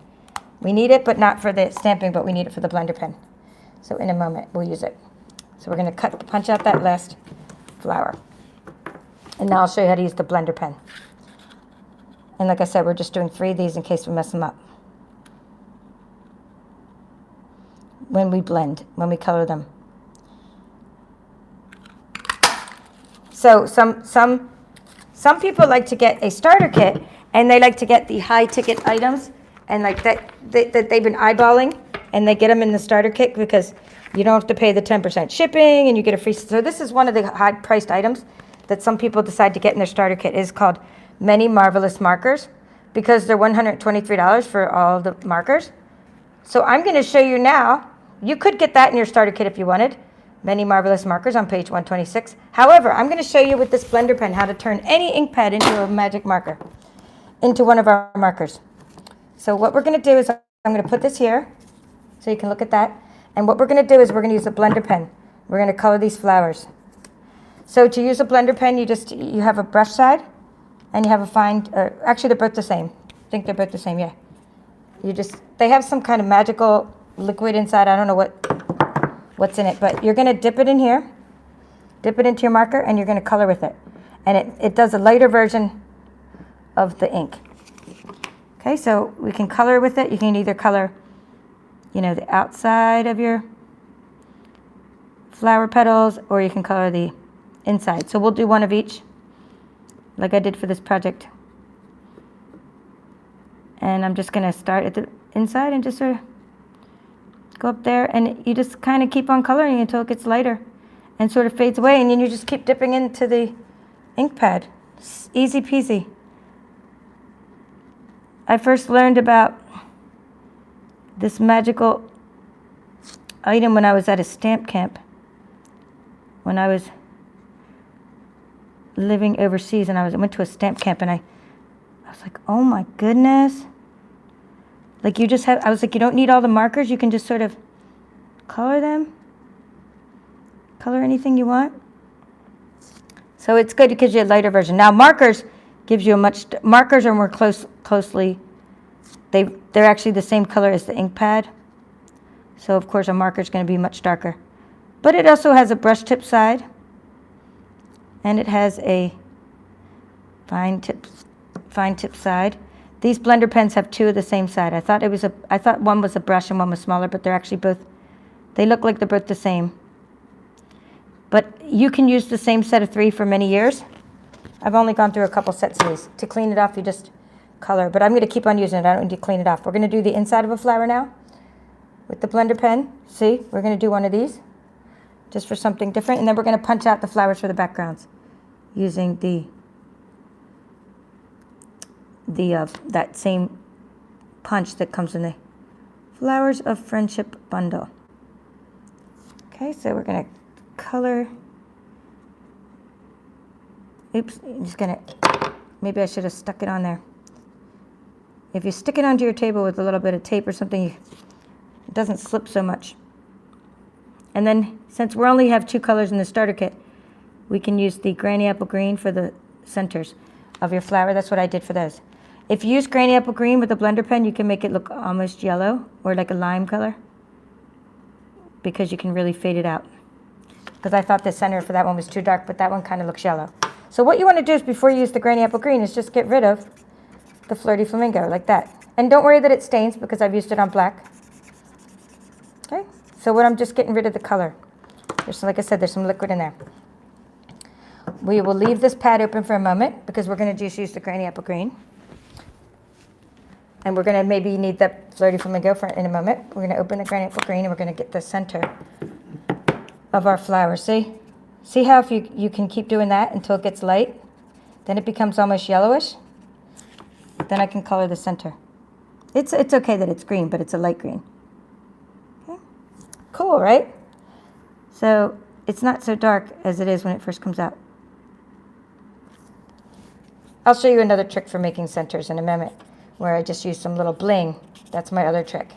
We need it, but not for the stamping, but we need it for the blender pen. So in a moment, we'll use it. So we're going to punch out that last flower. And now I'll show you how to use the blender pen. And like I said, we're just doing 3 of these in case we mess them up. When we blend, when we color them. So some people like to get a starter kit, and they like to get the high ticket items, and like that they've been eyeballing, and they get them in the starter kit because you don't have to pay the 10% shipping, and you get a free. So this is one of the high priced items that some people decide to get in their starter kit. Is called Many Marvelous Markers because they're $123 for all the markers. So I'm going to show you now. You could get that in your starter kit if you wanted. Many Marvelous Markers on page 126. However, I'm going to show you with this blender pen how to turn any ink pad into a magic marker, into one of our markers. So what we're going to do is I'm going to put this here so you can look at that. And what we're going to do is we're going to use a blender pen. We're going to color these flowers. So to use a blender pen, you have a brush side and you have a fine, actually they're both the same. I think they're both the same, yeah. They have some kind of magical liquid inside. I don't know what what's in it. But you're going to dip it in here, dip it into your marker, and you're going to color with it. And it does a lighter version of the ink. Okay, so we can color with it. You can either color, you know, the outside of your flower petals, or you can color the inside. So we'll do one of each, like I did for this project. And I'm just going to start at the inside and just sort of go up there, and you just kind of keep on coloring until it gets lighter and sort of fades away, and then you just keep dipping into the ink pad. It's easy peasy. I first learned about this magical item when I was at a stamp camp, when I was living overseas, and I went to a stamp camp, and I was like, oh my goodness. Like you just have, I was like, you don't need all the markers. You can just sort of color them. Color anything you want. So it's good because you have a lighter version. Now markers gives you a markers are more closely, they're actually the same color as the ink pad. So of course a marker is going to be much darker. But it also has a brush tip side. And it has a fine tip side. These blender pens have two of the same side. I thought one was a brush and one was smaller, but they're actually both, they look like they're both the same. But you can use the same set of 3 for many years. I've only gone through a couple sets of these. To clean it off, you just color. But I'm going to keep on using it. I don't need to clean it off. We're going to do the inside of a flower now with the blender pen. See, we're going to do one of these just for something different. And then we're going to punch out the flowers for the backgrounds using that same punch that comes in the Flowers of Friendship bundle. Okay, so we're going to color. Oops, I'm just going to, maybe I should have stuck it on there. If you stick it onto your table with a little bit of tape or something, it doesn't slip so much. And then, since we only have 2 colors in the starter kit, we can use the Granny Apple Green for the centers of your flower. That's what I did for those. If you use Granny Apple Green with a blender pen, you can make it look almost yellow or like a lime color because you can really fade it out. Because I thought the center for that one was too dark, but that one kind of looks yellow. So what you want to do is before you use the Granny Apple Green is just get rid of the Flirty Flamingo like that. And don't worry that it stains because I've used it on black. Okay, so what I'm just getting rid of the color. Like I said, there's some liquid in there. We will leave this pad open for a moment because we're going to just use the Granny Apple Green. And we're going to maybe need the Flirty Flamingo for in a moment. We're going to open the Granny Apple Green and we're going to get the center of our flower. See? See how if you can keep doing that until it gets light? Then it becomes almost yellowish. Then I can color the center. It's okay that it's green, but it's a light green. Okay. Cool, right? So it's not so dark as it is when it first comes out. I'll show you another trick for making centers in a moment where I just use some little bling. That's my other trick.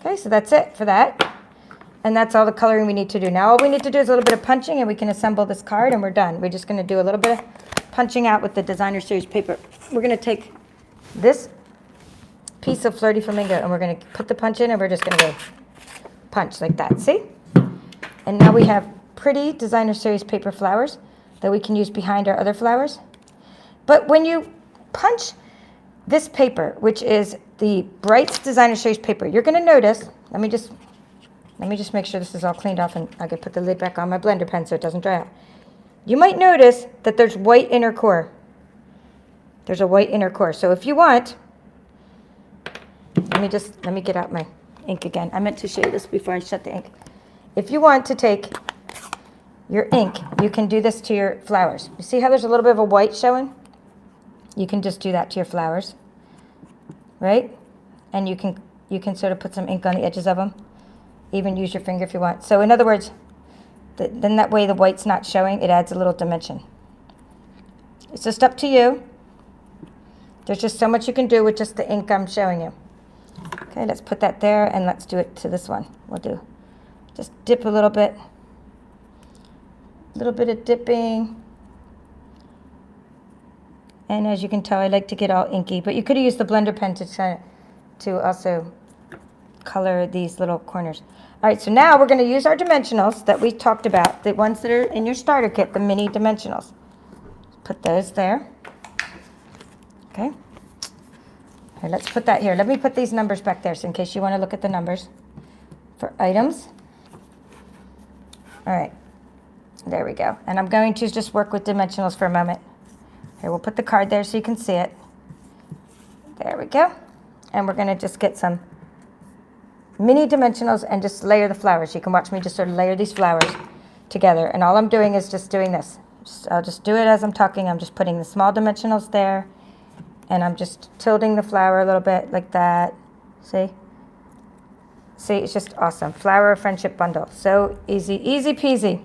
Okay, so that's it for that. And that's all the coloring we need to do. Now all we need to do is a little bit of punching and we can assemble this card and we're done. We're just going to do a little bit of punching out with the Designer Series paper. We're going to take this piece of Flirty Flamingo and we're going to put the punch in and we're just going to go punch like that. See? And now we have pretty Designer Series paper flowers that we can use behind our other flowers. But when you punch this paper, which is the Brights Designer Series paper, you're going to notice, let me just make sure this is all cleaned off and I can put the lid back on my blender pen so it doesn't dry out. You might notice that there's white inner core. There's a white inner core. So if you want, let me get out my ink again. I meant to show you this before I shut the ink. If you want to take your ink, you can do this to your flowers. You see how there's a little bit of a white showing? You can just do that to your flowers, right? And you can sort of put some ink on the edges of them. Even use your finger if you want. So in other words, then that way the white's not showing. It adds a little dimension. It's just up to you. There's just so much you can do with just the ink I'm showing you. Okay, let's put that there and let's do it to this one. We'll do just dip a little bit of dipping. And as you can tell, I like to get all inky, but you could have used the blender pen to also color these little corners. All right, so now we're going to use our dimensionals that we talked about, the ones that are in your starter kit, the mini dimensionals. Put those there. Okay. Here, let's put that here. Let me put these numbers back there so in case you want to look at the numbers for items. All right. There we go. And I'm going to just work with dimensionals for a moment. Here, we'll put the card there so you can see it. There we go. And we're going to just get some mini dimensionals and just layer the flowers. You can watch me just sort of layer these flowers together. And all I'm doing is just doing this. I'll just do it as I'm talking. I'm just putting the small dimensionals there. And I'm just tilting the flower a little bit like that. See? See, it's just awesome. Flower Friendship Bundle. So easy, easy peasy.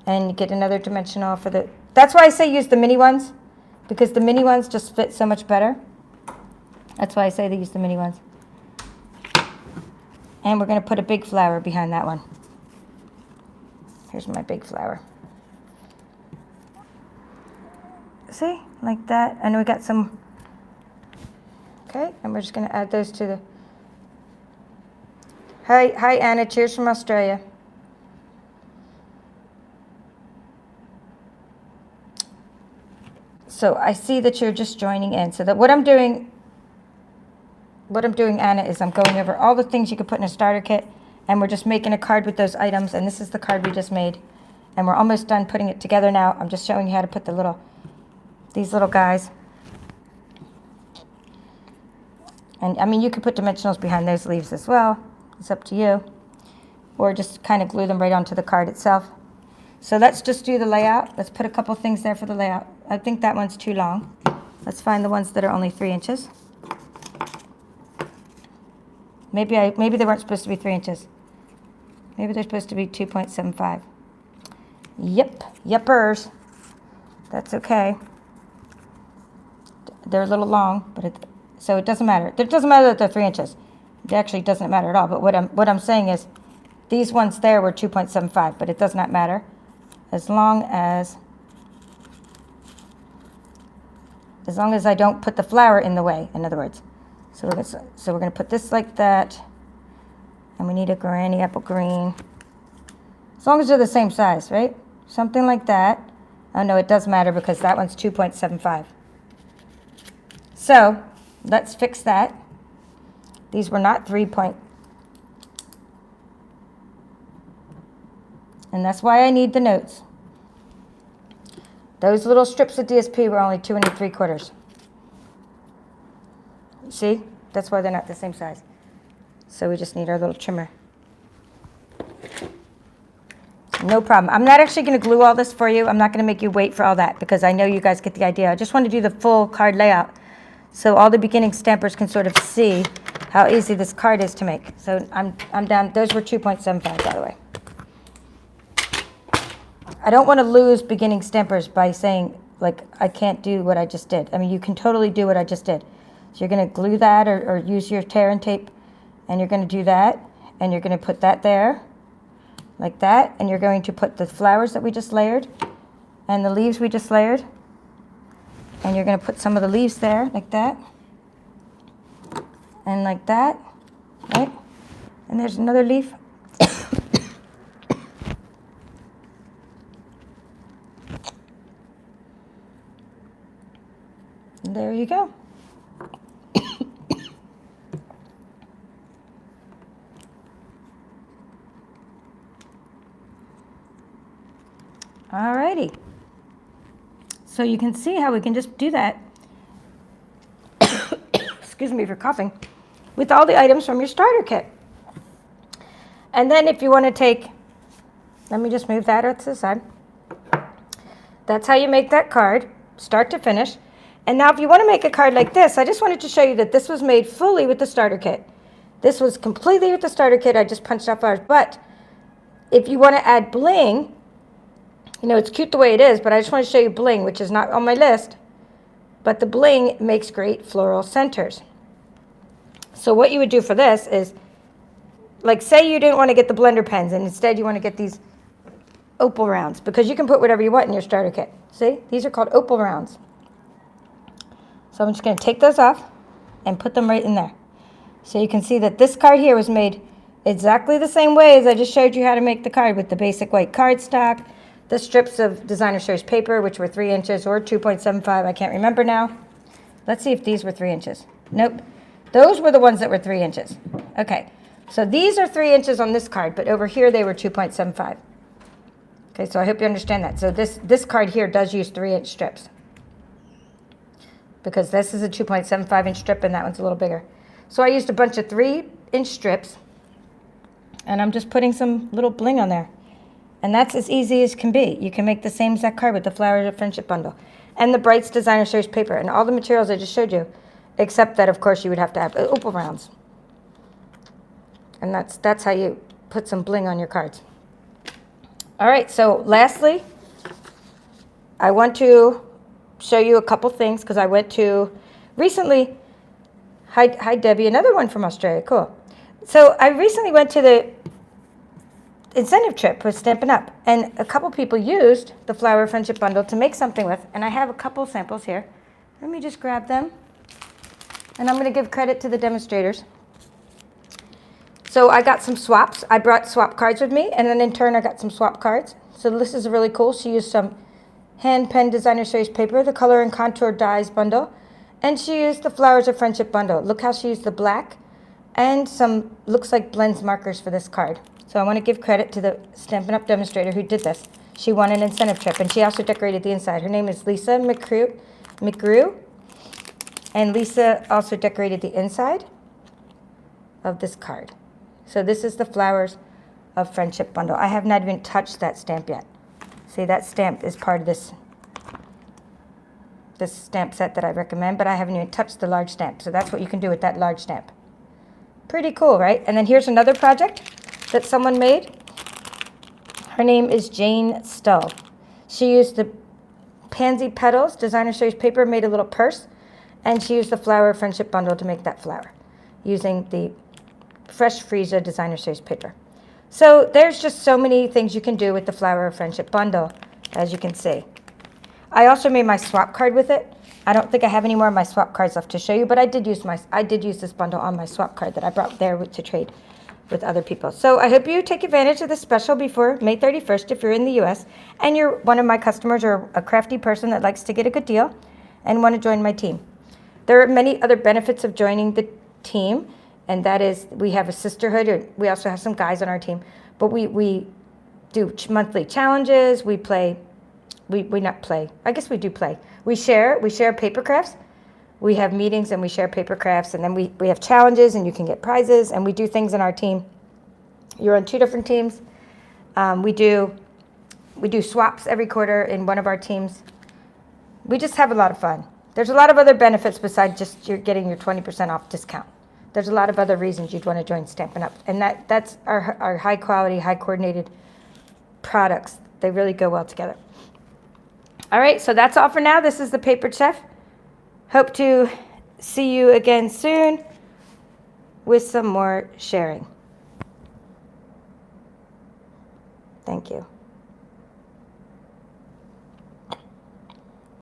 And you get another dimensional for the... That's why I say use the mini ones, because the mini ones just fit so much better. That's why I say they use the mini ones. And we're going to put a big flower behind that one. Here's my big flower. See? Like that. And we got some... Okay, and we're just going to add those to the... Hi, Anna. Cheers from Australia. So I see that you're just joining in. So that what I'm doing, Anna, is I'm going over all the things you could put in a starter kit, and we're just making a card with those items. And this is the card we just made, and we're almost done putting it together now. I'm just showing you how to put these little guys. And I mean, you could put dimensionals behind those leaves as well. It's up to you, or just kind of glue them right onto the card itself. So let's just do the layout. Let's put a couple things there for the layout. I think that one's too long. Let's find the ones that are only 3 inches. Maybe they weren't supposed to be 3 inches. Maybe they're supposed to be 2.75. Yep, yepers. That's okay. They're a little long, but so it doesn't matter. It doesn't matter that they're 3 inches. It actually doesn't matter at all. But what I'm saying is, these ones there were 2.75, but it does not matter, as long as I don't put the flower in the way. In other words, so we're gonna put this like that, and we need a granny apple green. As long as they're the same size, right? Something like that. Oh no, it does matter because that one's 2.75. So let's fix that. These were not 3 point. And that's why I need the notes. Those little strips of DSP were only 2 3/4. See? That's why they're not the same size. So we just need our little trimmer. No problem. I'm not actually going to glue all this for you. I'm not going to make you wait for all that because I know you guys get the idea. I just want to do the full card layout so all the beginning stampers can sort of see how easy this card is to make. So I'm down. Those were 2.75, by the way. I don't want to lose beginning stampers by saying, like, I can't do what I just did. I mean, you can totally do what I just did. So you're going to glue that or use your tear and tape, and you're going to do that, and you're going to put that there, like that, and you're going to put the flowers that we just layered and the leaves we just layered, and you're going to put some of the leaves there, like that, and like that, right? And there's another leaf. There you go. Alrighty. So you can see how we can just do that. Excuse me for coughing. With all the items from your starter kit. And then if you want to take, let me just move that to the side. That's how you make that card, start to finish. And now if you want to make a card like this, I just wanted to show you that this was made fully with the starter kit. This was completely with the starter kit. I just punched out flowers. But if you want to add bling, you know, it's cute the way it is, but I just want to show you bling, which is not on my list. But the bling makes great floral centers. So what you would do for this is, like, say you didn't want to get the blender pens, and instead you want to get these opal rounds, because you can put whatever you want in your starter kit. See? These are called opal rounds. So I'm just going to take those off and put them right in there. So you can see that this card here was made exactly the same way as I just showed you how to make the card, with the basic white cardstock, the strips of designer series paper, which were 3 inches or 2.75, I can't remember now. Let's see if these were 3 inches. Nope. Those were the ones that were 3 inches. Okay, so these are 3 inches on this card, but over here they were 2.75. Okay, so I hope you understand that. So this card here does use 3-inch strips, because this is a 2.75-inch strip and that one's a little bigger. So I used a bunch of 3-inch strips, and I'm just putting some little bling on there. And that's as easy as can be. You can make the same exact card with the Flowers of Friendship bundle and the Brights Designer Series paper and all the materials I just showed you, except that, of course, you would have to have opal rounds. And that's how you put some bling on your cards. All right, so lastly, I want to show you a couple things, because I went to recently, hi Debbie, another one from Australia, cool. So I recently went to the incentive trip with Stampin' Up, and a couple people used the Flower Friendship bundle to make something with, and I have a couple samples here. Let me just grab them, and I'm going to give credit to the demonstrators. So I got some swaps. I brought swap cards with me, and then in turn I got some swap cards. So this is really cool. She used some hand pen designer series paper, the color and contour dies bundle, and she used the Flowers of Friendship bundle. Look how she used the black and some looks like blends markers for this card. So I want to give credit to the Stampin' Up demonstrator who did this. She won an incentive trip, and she also decorated the inside. Her name is Lisa McGrew, and Lisa also decorated the inside of this card. So this is the Flowers of Friendship bundle. I have not even touched that stamp yet. See, that stamp is part of this stamp set that I recommend, but I haven't even touched the large stamp. So that's what you can do with that large stamp. Pretty cool, right? And then here's another project that someone made. Her name is Jane Stull. She used the Pansy Petals designer series paper, made a little purse, and she used the Flower of Friendship bundle to make that flower using the Fresh Frieza designer series paper. So there's just so many things you can do with the Flower of Friendship bundle, as you can see. I also made my swap card with it. I don't think I have any more of my swap cards left to show you, but I did use this bundle on my swap card that I brought there to trade with other people. So I hope you take advantage of this special before May 31st if you're in the US and you're one of my customers or a crafty person that likes to get a good deal and want to join my team. There are many other benefits of joining the team, and that is we have a sisterhood, and we also have some guys on our team, but we do monthly challenges. We play, we not play, I guess we do play. We share paper crafts. We have meetings and we share paper crafts, and then we have challenges and you can get prizes, and we do things in our team. You're on 2 different teams. We do swaps every quarter in one of our teams. We just have a lot of fun. There's a lot of other benefits besides just you're getting your 20% off discount. There's a lot of other reasons you'd want to join Stampin' Up, and that's our high quality, high coordinated products. They really go well together. All right, so that's all for now. This is the Paper Chef. Hope to see you again soon with some more sharing. Thank you.